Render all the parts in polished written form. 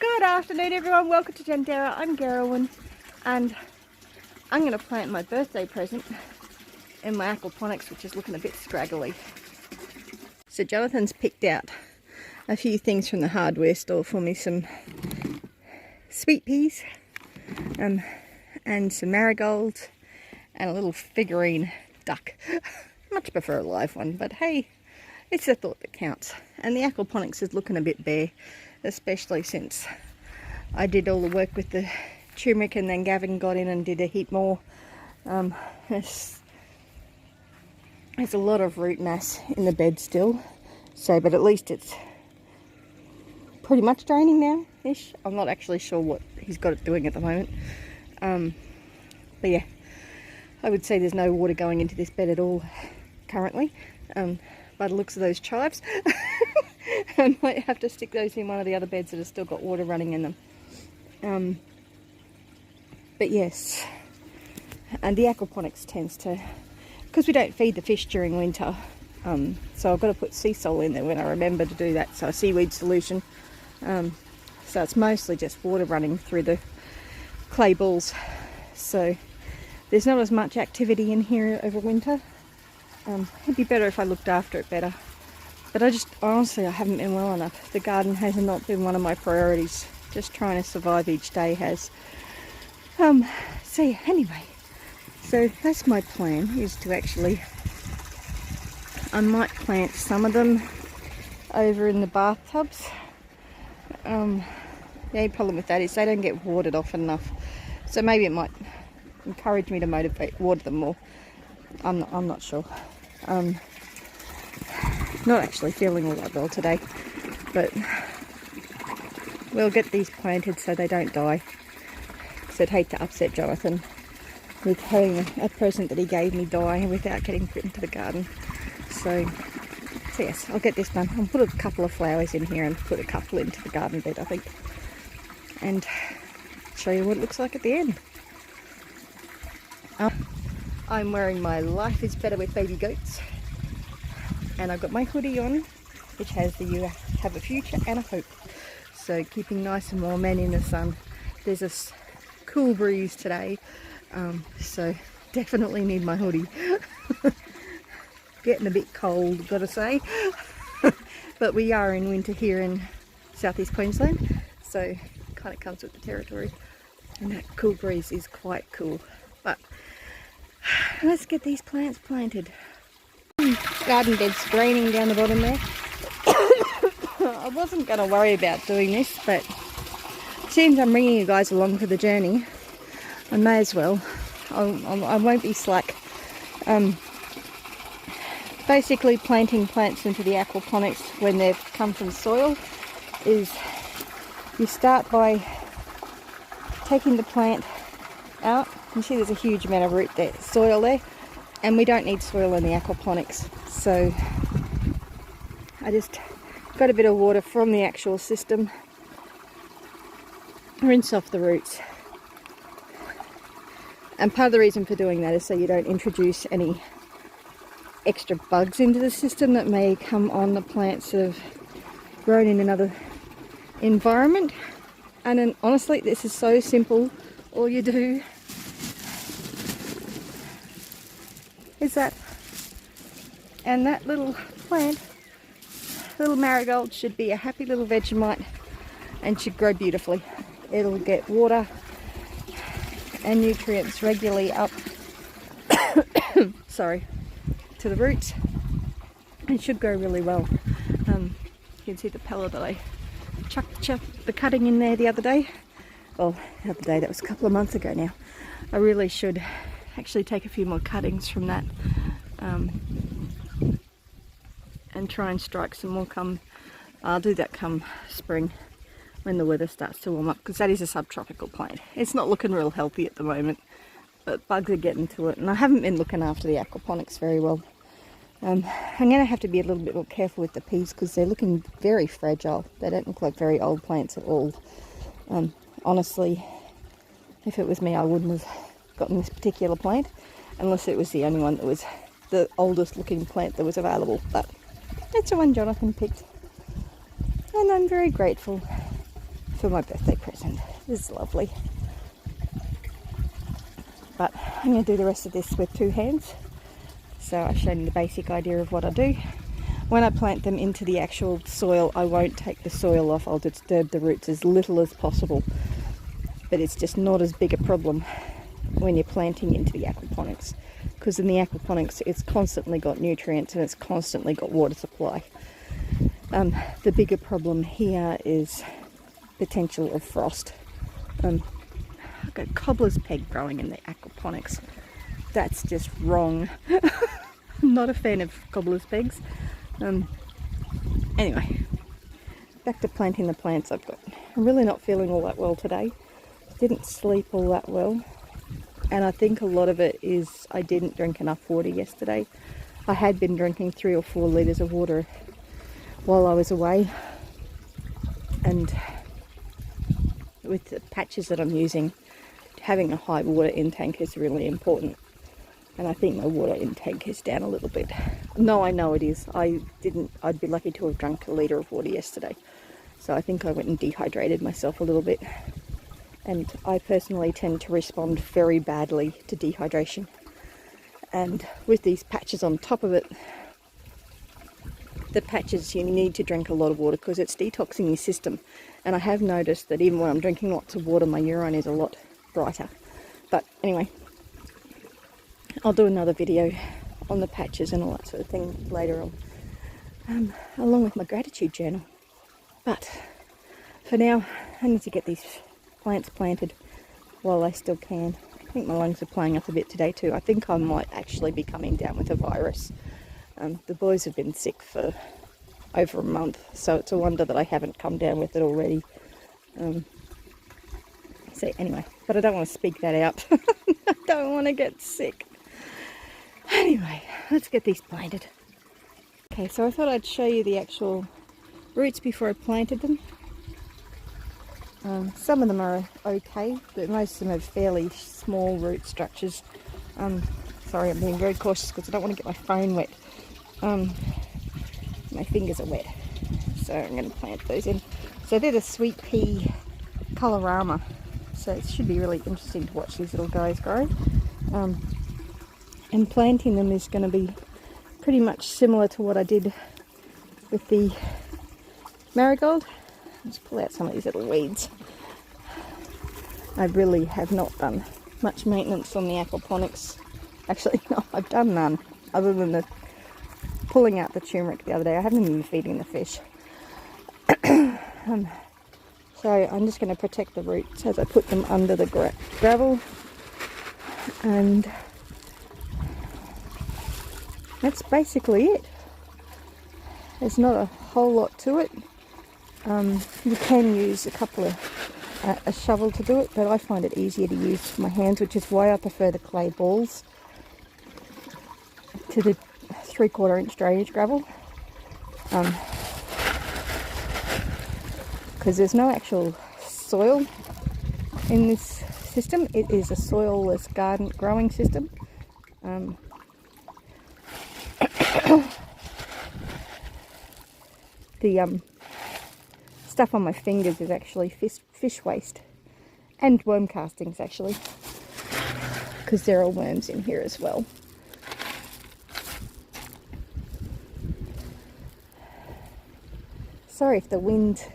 Good afternoon everyone, welcome to Jandera. I'm Geraldine and I'm going to plant my birthday present in my aquaponics, which is looking a bit scraggly. So Jonathan's picked out a few things from the hardware store for me, some sweet peas and some marigolds and a little figurine duck. Much prefer a live one, but hey, it's the thought that counts. And the aquaponics is looking a bit bare, especially since I did all the work with the turmeric and then Gavin got in and did a heap more. There's a lot of root mass in the bed still, so but at least it's pretty much draining now ish. I'm not actually sure what he's got it doing at the moment, but yeah, I would say there's no water going into this bed at all currently. By the looks of those chives, I might have to stick those in one of the other beds that have still got water running in them. But yes, and the aquaponics tends to, because we don't feed the fish during winter, so I've got to put sea salt in there when I remember to do that, so a seaweed solution. So it's mostly just water running through the clay balls, so there's not as much activity in here over winter. It'd be better if I looked after it better, but honestly I haven't been well enough. The garden has not been one of my priorities. Just trying to survive each day has. So yeah, anyway, so that's my plan, is to actually, I might plant some of them over in the bathtubs. The only problem with that is they don't get watered often enough, so maybe it might encourage me to water them more. I'm not sure. Not actually feeling all that well today, but we'll get these planted so they don't die, because I'd hate to upset Jonathan with having a present that he gave me die without getting put into the garden. So yes, I'll get this done. I'll put a couple of flowers in here and put a couple into the garden bed, I think, and show you what it looks like at the end. I'm wearing my Life is Better with Baby Goats, and I've got my hoodie on, which has the "You Have a Future and a Hope." So keeping nice and warm and in the sun. There's a cool breeze today, so definitely need my hoodie. Getting a bit cold, gotta say. But we are in winter here in southeast Queensland, so kind of comes with the territory. And that cool breeze is quite cool. But let's get these plants planted. Garden bed's draining down the bottom there. I wasn't going to worry about doing this, but since I'm bringing you guys along for the journey, I may as well. I won't be slack. Basically, planting plants into the aquaponics when they've come from soil is you start by taking the plant out. You see there's a huge amount of root there, soil there, and we don't need soil in the aquaponics, so I just got a bit of water from the actual system, rinse off the roots, and part of the reason for doing that is so you don't introduce any extra bugs into the system that may come on the plants that have grown in another environment. And then honestly, this is so simple. All you do is that, and that little plant, little marigold, should be a happy little Vegemite and should grow beautifully. It'll get water and nutrients regularly up sorry, to the roots, and should grow really well. You can see the pellet that I chucked the cutting in there the other day. Well, the other day, that was a couple of months ago now. I really should actually take a few more cuttings from that and try and strike some more I'll do that come spring when the weather starts to warm up, because that is a subtropical plant. It's not looking real healthy at the moment, but bugs are getting to it, and I haven't been looking after the aquaponics very well. I'm going to have to be a little bit more careful with the peas because they're looking very fragile. They don't look like very old plants at all. Honestly, if it was me, I wouldn't have gotten this particular plant unless it was the only one that was the oldest looking plant that was available. But it's the one Jonathan picked, and I'm very grateful for my birthday present. This is lovely. But I'm going to do the rest of this with 2 hands. So I've shown you the basic idea of what I do. When I plant them into the actual soil, I won't take the soil off. I'll disturb the roots as little as possible. But it's just not as big a problem when you're planting into the aquaponics. Because in the aquaponics, it's constantly got nutrients and it's constantly got water supply. The bigger problem here is potential of frost. I've got a cobbler's peg growing in the aquaponics. That's just wrong. I'm not a fan of cobbler's pegs. Anyway, back to planting the plants I've got. I'm really not feeling all that well today. Didn't sleep all that well. And I think a lot of it is I didn't drink enough water yesterday. I had been drinking 3 or 4 litres of water while I was away. And with the patches that I'm using, having a high water intake is really important. And I think my water intake is down a little bit. No, I know it is. I'd be lucky to have drunk a litre of water yesterday. So I think I went and dehydrated myself a little bit. And I personally tend to respond very badly to dehydration. And with these patches on top of it, the patches, you need to drink a lot of water because it's detoxing your system. And I have noticed that even when I'm drinking lots of water, my urine is a lot brighter. But anyway, I'll do another video on the patches and all that sort of thing later on, along with my gratitude journal. But for now, I need to get these plants planted while I still can. I think my lungs are playing up a bit today too. I think I might actually be coming down with a virus. The boys have been sick for over a month, so it's a wonder that I haven't come down with it already. So anyway, but I don't want to speak that out. I don't want to get sick. Anyway, let's get these planted. Okay, so I thought I'd show you the actual roots before I planted them. Some of them are okay, but most of them have fairly small root structures. Sorry, I'm being very cautious because I don't want to get my phone wet. My fingers are wet, so I'm going to plant those in. So they're the sweet pea colorama. So it should be really interesting to watch these little guys grow. And planting them is going to be pretty much similar to what I did with the marigold. Let's pull out some of these little weeds. I really have not done much maintenance on the aquaponics. Actually, no, I've done none, other than the pulling out the turmeric the other day. I haven't been feeding the fish. So I'm just going to protect the roots as I put them under the gravel. And that's basically it. There's not a whole lot to it. You can use a shovel to do it, but I find it easier to use my hands, which is why I prefer the clay balls to the 3/4 inch drainage gravel. Because there's no actual soil in this system. It is a soilless garden growing system. The stuff on my fingers is actually fish waste and worm castings, actually, because there are worms in here as well. Sorry if the wind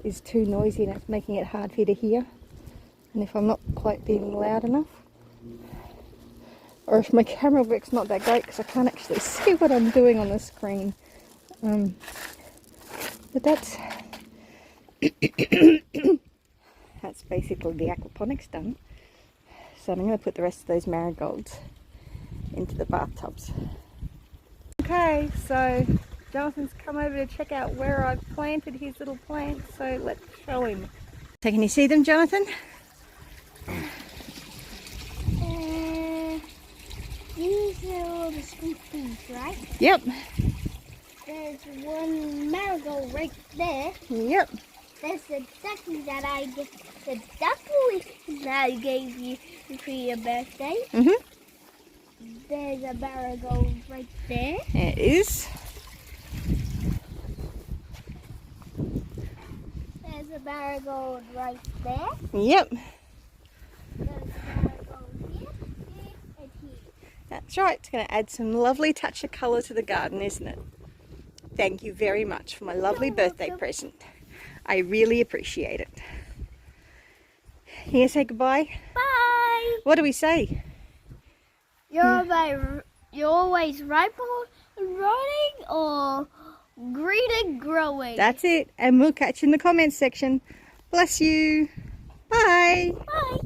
is too noisy and it's making it hard for you to hear, and if I'm not quite being loud enough, or if my camera work's not that great because I can't actually see what I'm doing on the screen. But that's that's basically the aquaponics done. So I'm going to put the rest of those marigolds into the bathtubs. Okay, so Jonathan's come over to check out where I've planted his little plants, so let's show him. So can you see them, Jonathan? These are all the sweet peas, right? Yep. There's one marigold right there. Yep. There's the ducky that the duckling that I gave you for your birthday. There's a marigold right there. It is. There's There's a marigold right there. Yep, There's a marigold here, here, and here. that's right. It's going to add some lovely touch of colour to the garden, isn't it? Thank you very much for my lovely birthday present. I really appreciate it. Here, say goodbye. Bye. What do we say? You're always ripe or rotting or green and growing. That's it. And we'll catch you in the comments section. Bless you. Bye. Bye.